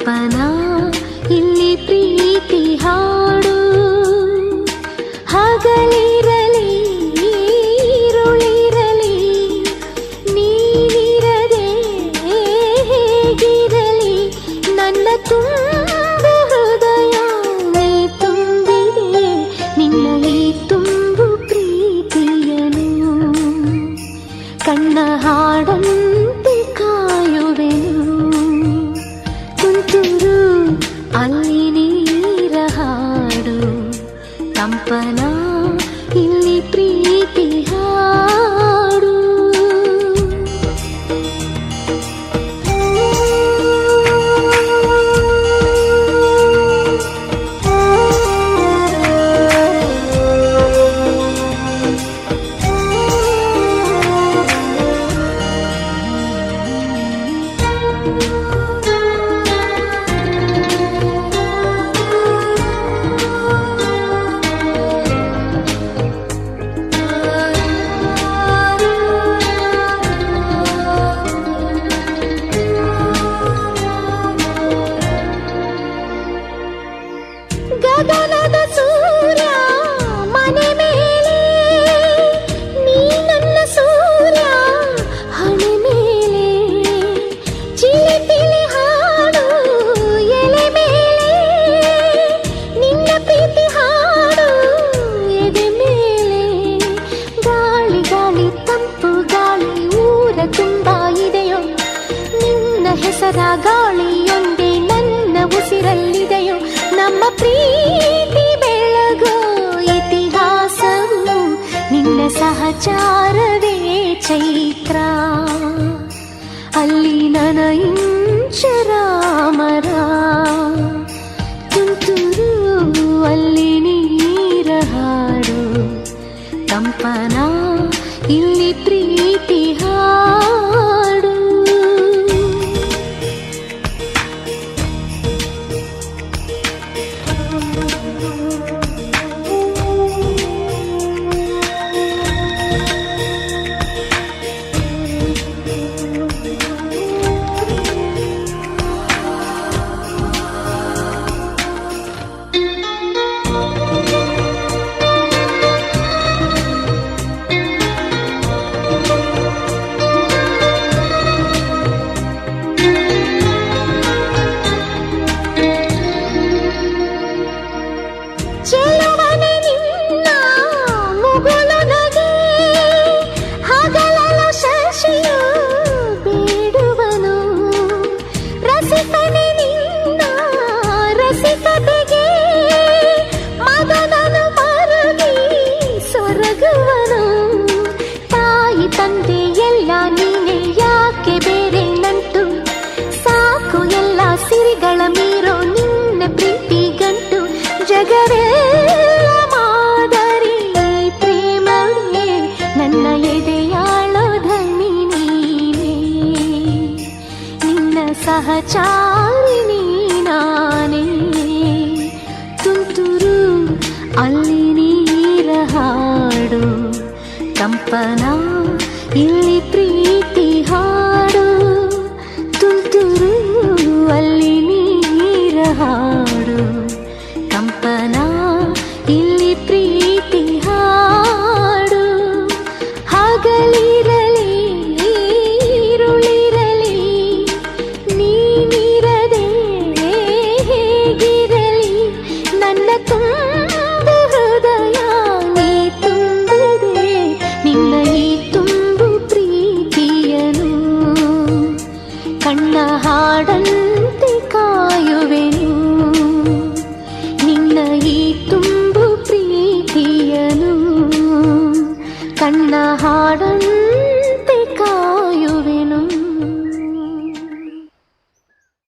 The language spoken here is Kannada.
ಕಂಪನ ಇಲ್ಲಿ ಪ್ರೀತಿ ಹಾಡು. ಹಗಲಿರಲಿ ಈರುಳಿರಲಿ ನೀನಿರದೆ ಹೇಗಿರಲಿ, ನನ್ನ ತುಂಬು ಹೃದಯ ನೀ ತುಂಬಿದೆ, ನಿನ್ನ ಈ ತುಂಬು ಪ್ರೀತಿಯನು ಕಣ್ಣ ಹಾಡಂತೆ ಕಾಯುವೆನು. ತುಂತುರು ಅಲ್ಲಿ ನೀರ ಹಾಡು, ಕಂಪನ ಇಲ್ಲಿ ಪ್ರೀತಿ ಹಾಡು. ಗಗನದ ಸೂರ್ಯ ಮನೆ ಮೇಲೆ, ನೀ ನನ್ನ ಸೂರ್ಯ ಹಣೆ ಮೇಲೆ, ಚಿಲಿಪಿಲಿ ಹಾಡು ಎಲೆ ಮೇಲೆ, ನಿನ್ನ ಪ್ರೀತಿ ಹಾಡು ಎದೆ ಮೇಲೆ. ಗಾಳಿ ಗಾಳಿ ತಂಪು ಗಾಳಿ ಊರ ತುಂಬ ಇದೆಯೋ, ನಿನ್ನ ಹೆಸರ ಗಾಳಿಯೊಂದೇ ನನ್ನ ಉಸಿರಲ್ಲಿದೆಯೋ. ನಮ್ಮ ಪ್ರೀತಿ ಬೆಳಗೋ ಇತಿಹಾಸವು ನಿನ್ನ ಸಹಚಾರವೇ ಚೈತ್ರ. ಅಲ್ಲಿ ನನ ಇಂಚರಾಮರ ತುಂತುರು ಅಲ್ಲಿ ನೀರ ಹಾಡು, ಕಂಪನ ಇಲ್ಲಿ ಪ್ರೀತಿ ಹಾಡು. ಚೆಲುವನೆ ನಿನ್ನ ಮುಗುಳು ನಗೆ, ಹಗಲಲು ಶಶಿಯು ಬೇಡುವನು. ರಸಿಕನೆ ನಿನ್ನ ರಸಿಕತೆಗೆ, ಮದನನು ಮರುಗಿ ಸೊರಗುವನು. ತಾಯಿ ತಂದೆ ಎಲ್ಲ ನೀನೆ, ಯಾಕೆ ಬೇರೆ ನಂಟು, ಸಾಕು ಎಲ್ಲ ಸಿರಿಗಳ ಮೀರೋ ನಿನ್ನ ಪ್ರೀತಿ ಗಂಟು. ಜಗವೆಲ್ಲ ಮಾದರಿ ಪ್ರೇಮವೇ, ನನ್ನ ಎದೆಯಾಳೋ ಧನಿ ನೀನೇ, ನಿನ್ನ ಸಹಚಾರಿಣಿ ನಾನೇ. ತುಂತುರು ಅಲ್ಲಿ ನೀರ ಹಾಡು, ಕಂಪನ ಇಲ್ಲಿ ಪ್ರೀತಿ